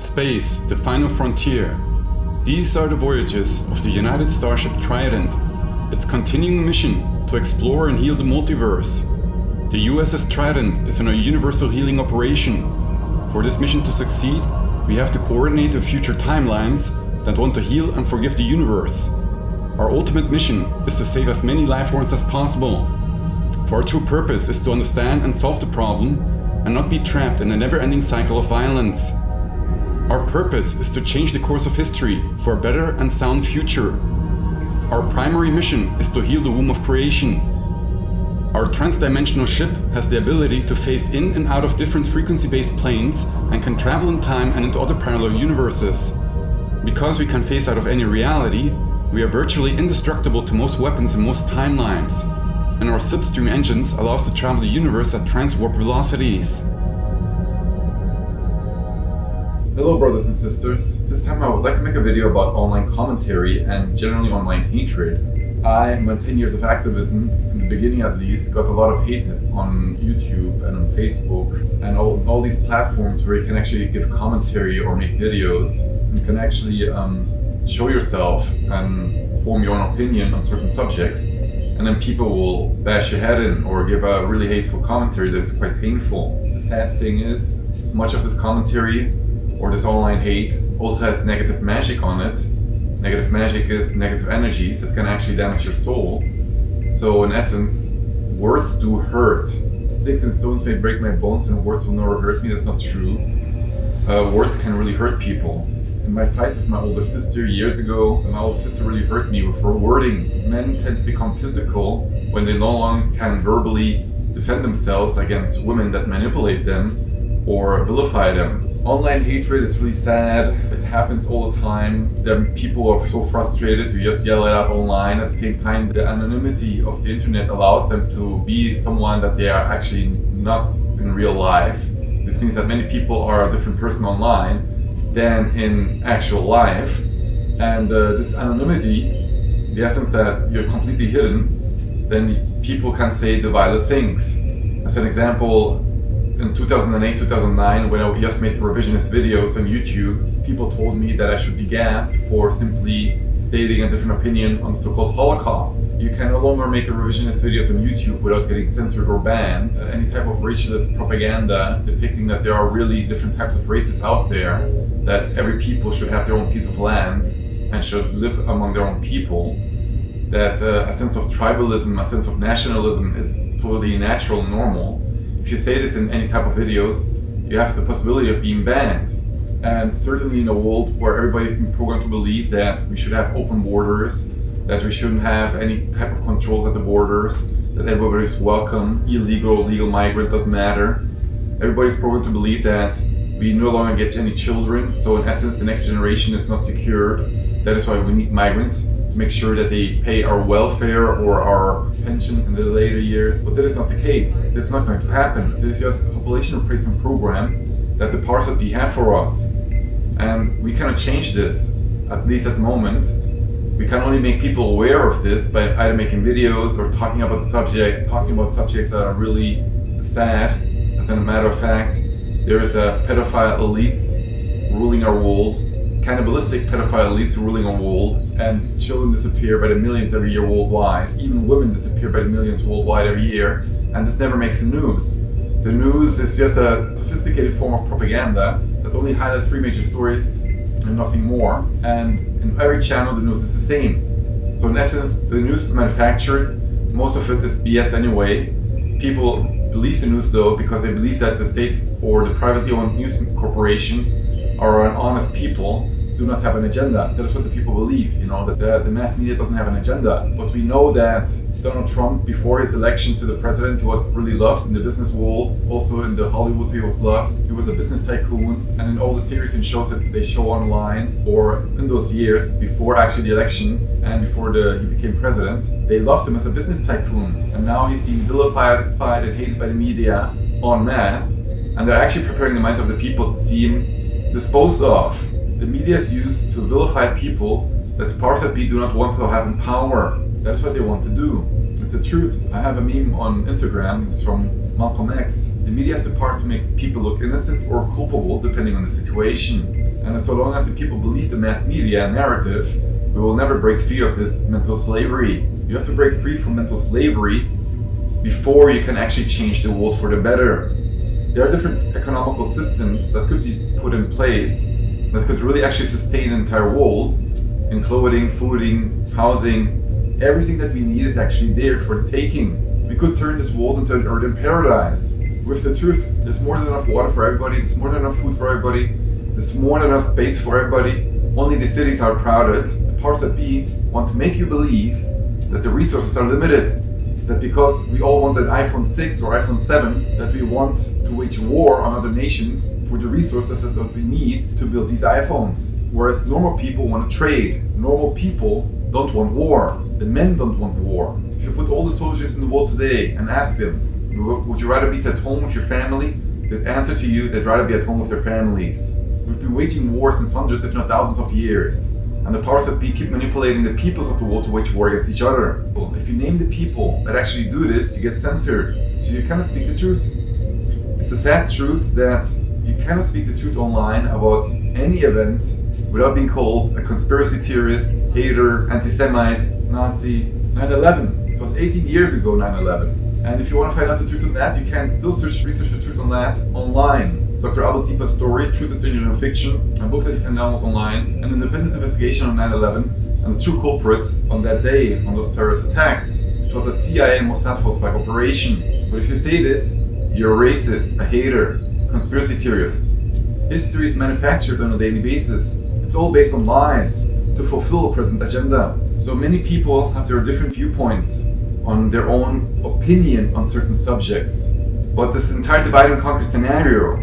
Space, the final frontier. These are the voyages of the United Starship Trident, its continuing mission to explore and heal the multiverse. The USS Trident is on a universal healing operation. For this mission to succeed, we have to coordinate the future timelines that want to heal and forgive the universe. Our ultimate mission is to save as many life forms as possible. For our true purpose is to understand and solve the problem and not be trapped in a never-ending cycle of violence. Our purpose is to change the course of history for a better and sound future. Our primary mission is to heal the womb of creation. Our transdimensional ship has the ability to phase in and out of different frequency-based planes and can travel in time and into other parallel universes. Because we can phase out of any reality, we are virtually indestructible to most weapons in most timelines, and our slipstream engines allow us to travel the universe at transwarp velocities. Hello brothers and sisters, this time I would like to make a video about online commentary and generally online hatred. I, in my 10 years of activism, in the beginning at least, got a lot of hate on YouTube and on Facebook and all these platforms where you can actually give commentary or make videos. You can actually show yourself and form your own opinion on certain subjects, and then people will bash your head in or give a really hateful commentary that's quite painful. The sad thing is, much of this commentary or this online hate also has negative magic on it. Negative magic is negative energies that can actually damage your soul. So in essence, words do hurt. Sticks and stones may break my bones and words will never hurt me. That's not true. Words can really hurt people. In my fight with my older sister years ago, my older sister really hurt me with her wording. Men tend to become physical when they no longer can verbally defend themselves against women that manipulate them or vilify them. Online hatred is really sad. It happens all the time. People are so frustrated to just yell it out online. At the same time, the anonymity of the internet allows them to be someone that they are actually not in real life. This means that many people are a different person online than in actual life. And this anonymity, the essence that you're completely hidden, then people can say the vilest things. As an example, in 2008, 2009, when I just made revisionist videos on YouTube, people told me that I should be gassed for simply stating a different opinion on the so-called Holocaust. You can no longer make revisionist videos on YouTube without getting censored or banned. Any type of racialist propaganda depicting that there are really different types of races out there, that every people should have their own piece of land and should live among their own people, that a sense of tribalism, a sense of nationalism is totally natural and normal. If you say this in any type of videos, you have the possibility of being banned. And certainly in a world where everybody's been programmed to believe that we should have open borders, that we shouldn't have any type of controls at the borders, that everybody's welcome, illegal, legal migrant, doesn't matter. Everybody's programmed to believe that we no longer get any children, so in essence the next generation is not secured. That is why we need migrants, to make sure that they pay our welfare or our pensions in the later years. But that is not the case. This is not going to happen. This is just a population replacement program that the powers that be have for us. And we cannot change this, at least at the moment. We can only make people aware of this by either making videos or talking about the subject, talking about subjects that are really sad. As a matter of fact, there is a pedophile elites ruling our world, cannibalistic pedophile elites ruling our world, and children disappear by the millions every year worldwide. Even women disappear by the millions worldwide every year, and this never makes the news. The news is just a sophisticated form of propaganda that only highlights three major stories and nothing more. And in every channel, the news is the same. So in essence, the news is manufactured. Most of it is BS anyway. People believe the news though because they believe that the state or the privately owned news corporations are an honest people, do not have an agenda. That is what the people believe, that the mass media doesn't have an agenda. But we know that Donald Trump, before his election to the president, he was really loved in the business world. Also in the Hollywood, he was loved. He was a business tycoon. And in all the series and shows that they show online, or in those years before actually the election and before he became president, they loved him as a business tycoon. And now he's being vilified and hated by the media en masse. And they're actually preparing the minds of the people to see him disposed of. The media is used to vilify people that the powers that be do not want to have in power. That's what they want to do. It's the truth. I have a meme on Instagram. It's from Malcolm X. The media has the power to make people look innocent or culpable depending on the situation. And so long as the people believe the mass media narrative, we will never break free of this mental slavery. You have to break free from mental slavery before you can actually change the world for the better. There are different economical systems that could be put in place that could really actually sustain the entire world in clothing, fooding, housing. Everything that we need is actually there for the taking. We could turn this world into an earth in paradise. With the truth, there's more than enough water for everybody, there's more than enough food for everybody, there's more than enough space for everybody. Only the cities are crowded. The powers that be want to make you believe that the resources are limited. That because we all want an iPhone 6 or iPhone 7, that we want to wage war on other nations for the resources that we need to build these iPhones. Whereas normal people want to trade. Normal people don't want war. The men don't want war. If you put all the soldiers in the world today and ask them, would you rather be at home with your family? They'd answer to you, they'd rather be at home with their families. We've been waging war since hundreds, if not thousands of years. And the powers that be keep manipulating the peoples of the world to wage war against each other. If you name the people that actually do this, you get censored. So you cannot speak the truth. It's a sad truth that you cannot speak the truth online about any event without being called a conspiracy theorist, hater, anti-Semite, Nazi. 9/11. It was 18 years ago, 9/11. And if you want to find out the truth on that, you can still research the truth on that online. Dr. Abel Deepa's story, Truth is Stranger Than Fiction, a book that you can download online, an independent investigation on 9/11 and the true culprits on that day, on those terrorist attacks. It was a CIA and Mossad false flag operation. But if you say this, you're a racist, a hater, conspiracy theorist. History is manufactured on a daily basis. It's all based on lies to fulfill a present agenda. So many people have their different viewpoints on their own opinion on certain subjects. But this entire divide and conquer scenario,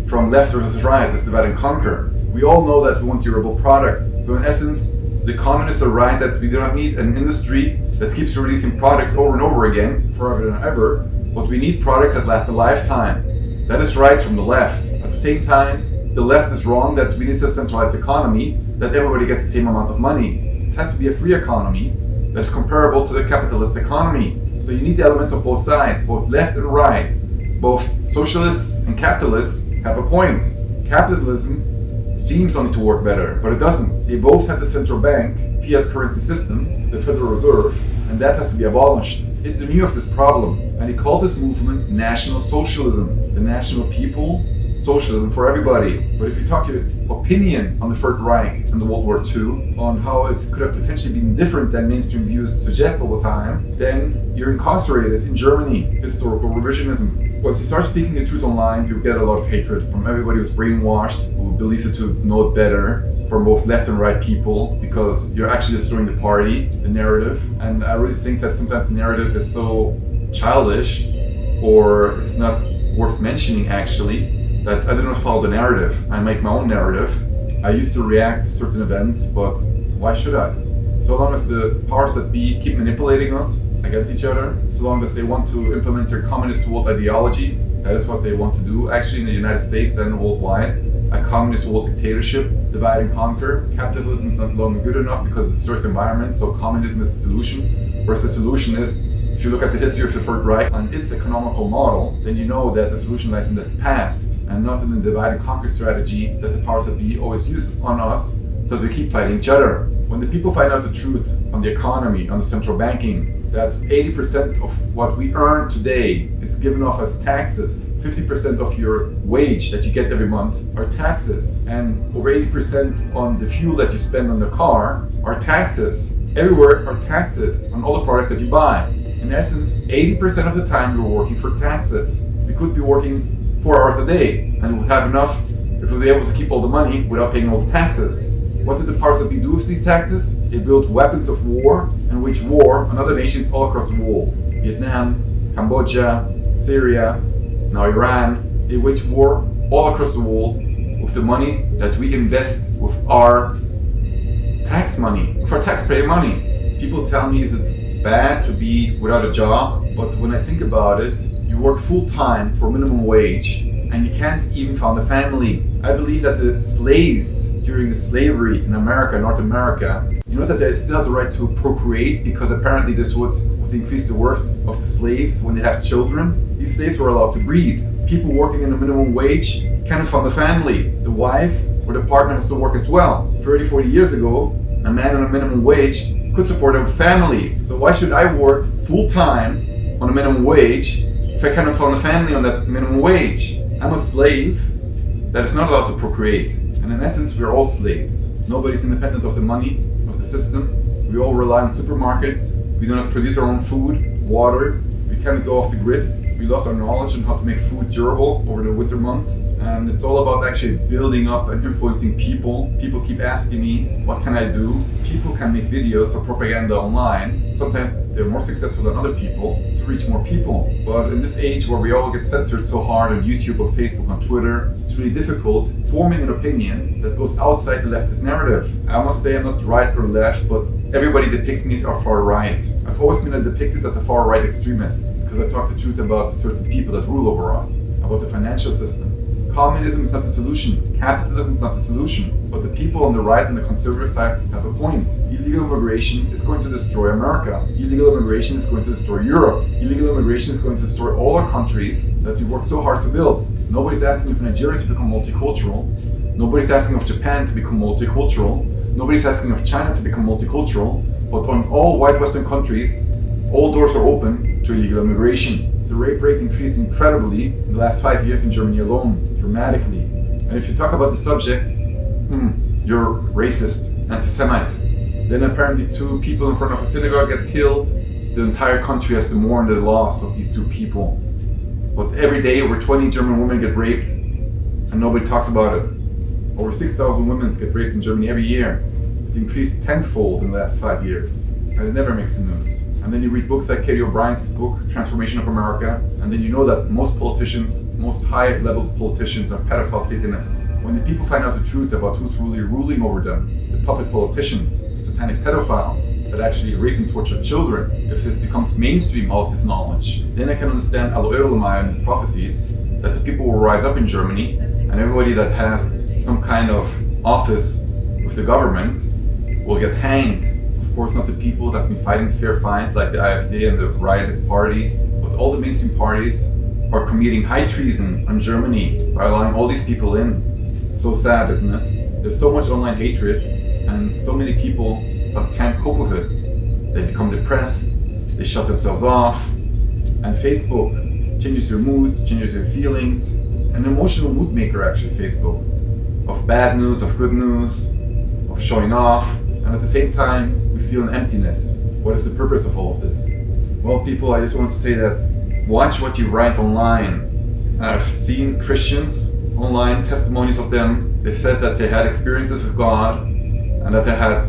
from left versus right, this divide and conquer, we all know that we want durable products. So in essence, the communists are right that we do not need an industry that keeps releasing products over and over again, forever and ever, but we need products that last a lifetime. That is right from the left. At the same time, the left is wrong that we need a centralized economy, that everybody gets the same amount of money. It has to be a free economy that is comparable to the capitalist economy. So you need the elements of both sides, both left and right. Both socialists and capitalists have a point. Capitalism seems only to work better, but it doesn't. They both have the central bank, fiat currency system, the Federal Reserve, and that has to be abolished. Hitler knew of this problem, and he called this movement National Socialism. The national people, socialism for everybody. But if you talk your opinion on the Third Reich and the World War II, on how it could have potentially been different than mainstream views suggest all the time, then you're incarcerated in Germany. Historical revisionism. Once you start speaking the truth online, you get a lot of hatred from everybody who's brainwashed, who believes it to know it better, from both left and right people, because you're actually destroying the party, the narrative. And I really think that sometimes the narrative is so childish, or it's not worth mentioning actually, that I do not follow the narrative. I make my own narrative. I used to react to certain events, but why should I? So long as the powers that be keep manipulating us against each other, so long as they want to implement their communist world ideology, that is what they want to do. Actually, in the United States and worldwide, a communist world dictatorship, divide and conquer. Capitalism is not longer good enough because it destroys the environment, so communism is the solution. Whereas the solution is, if you look at the history of the Third Reich and its economical model, then you know that the solution lies in the past and not in the divide and conquer strategy that the powers that be always use on us so that we keep fighting each other. When the people find out the truth on the economy, on the central banking, that 80% of what we earn today is given off as taxes. 50% of your wage that you get every month are taxes. And over 80% on the fuel that you spend on the car are taxes. Everywhere are taxes on all the products that you buy. In essence, 80% of the time you're working for taxes. We could be working 4 hours a day and we would have enough if we were able to keep all the money without paying all the taxes. What did the powers that be do with these taxes? They built weapons of war and waged war on other nations all across the world. Vietnam, Cambodia, Syria, now Iran. They waged war all across the world with the money that we invest with our tax money, with our taxpayer money. People tell me, is it bad to be without a job? But when I think about it, you work full time for minimum wage and you can't even found a family. I believe that the slaves during the slavery in America, North America, you know that they still have the right to procreate because apparently this would increase the worth of the slaves when they have children. These slaves were allowed to breed. People working in a minimum wage cannot found a family. The wife where the partner has to work as well. 30, 40 years ago, a man on a minimum wage could support a family. So why should I work full-time on a minimum wage if I cannot fund a family on that minimum wage? I'm a slave that is not allowed to procreate. And in essence, we're all slaves. Nobody's independent of the money, of the system. We all rely on supermarkets. We do not produce our own food, water. We cannot go off the grid. We lost our knowledge on how to make food durable over the winter months. And it's all about actually building up and influencing people. People keep asking me, what can I do? People can make videos or propaganda online. Sometimes they're more successful than other people to reach more people. But in this age where we all get censored so hard on YouTube, on Facebook, on Twitter, it's really difficult forming an opinion that goes outside the leftist narrative. I must say I'm not right or left, but everybody depicts me as far right. I've always been depicted as a far right extremist because I talk the truth about certain people that rule over us, about the financial system. Communism is not the solution. Capitalism is not the solution. But the people on the right and the conservative side have a point. Illegal immigration is going to destroy America. Illegal immigration is going to destroy Europe. Illegal immigration is going to destroy all our countries that we worked so hard to build. Nobody's asking for Nigeria to become multicultural. Nobody's asking of Japan to become multicultural. Nobody's asking of China to become multicultural. But on all white Western countries, all doors are open to illegal immigration. The rape rate increased incredibly in the last 5 years in Germany alone, dramatically. And if you talk about the subject, you're racist, anti-Semite. Then apparently 2 people in front of a synagogue get killed. The entire country has to mourn the loss of these 2 people. But every day over 20 German women get raped and nobody talks about it. Over 6,000 women get raped in Germany every year. It increased tenfold in the last 5 years. And it never makes the news. And then you read books like Katie O'Brien's book, Transformation of America, and then you know that most politicians, most high-level politicians are pedophile Satanists. When the people find out the truth about who's really ruling over them, the puppet politicians, satanic pedophiles that actually rape and torture children, if it becomes mainstream, all of this knowledge, then I can understand Aloe and his prophecies that the people will rise up in Germany and everybody that has some kind of office with the government will get hanged. Of course, not the people that have been fighting the fair fight, like the AfD and the riotous parties, but all the mainstream parties are committing high treason on Germany by allowing all these people in. It's so sad, isn't it? There's so much online hatred, and so many people that can't cope with it. They become depressed, they shut themselves off, and Facebook changes your mood, changes your feelings. An emotional mood maker, actually, Facebook, of bad news, of good news, of showing off, and at the same time, we feel an emptiness. What is the purpose of all of this? Well, people, I just want to say that watch what you write online. I've seen Christians online, testimonies of them. They said that they had experiences with God and that they had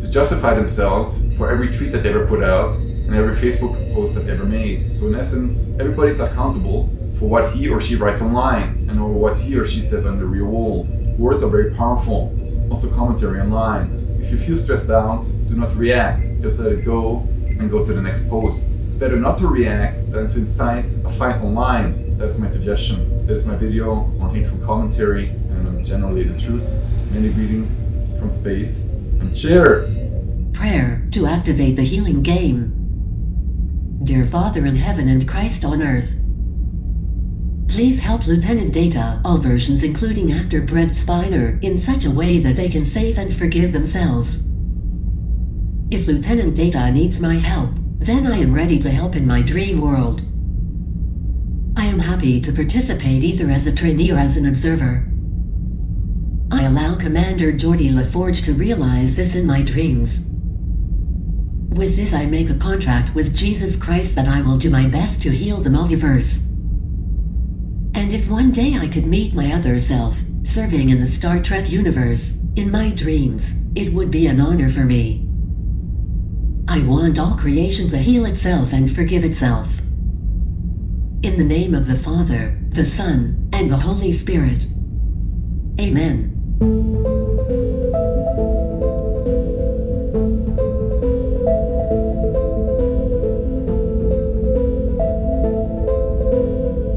to justify themselves for every tweet that they ever put out and every Facebook post that they ever made. So in essence, everybody's accountable for what he or she writes online and or what he or she says on the real world. Words are very powerful. Also commentary online. If you feel stressed out, do not react. Just let it go and go to the next post. It's better not to react than to incite a fight online. That is my suggestion. That is my video on hateful commentary and on generally the truth. Many greetings from space and cheers! Prayer to activate the healing game. Dear Father in heaven and Christ on earth, please help Lieutenant Data, all versions including actor Brent Spiner, in such a way that they can save and forgive themselves. If Lieutenant Data needs my help, then I am ready to help in my dream world. I am happy to participate either as a trainee or as an observer. I allow Commander Geordie LaForge to realize this in my dreams. With this I make a contract with Jesus Christ that I will do my best to heal the multiverse. And if one day I could meet my other self, serving in the Star Trek universe, in my dreams, it would be an honor for me. I want all creation to heal itself and forgive itself. In the name of the Father, the Son, and the Holy Spirit. Amen.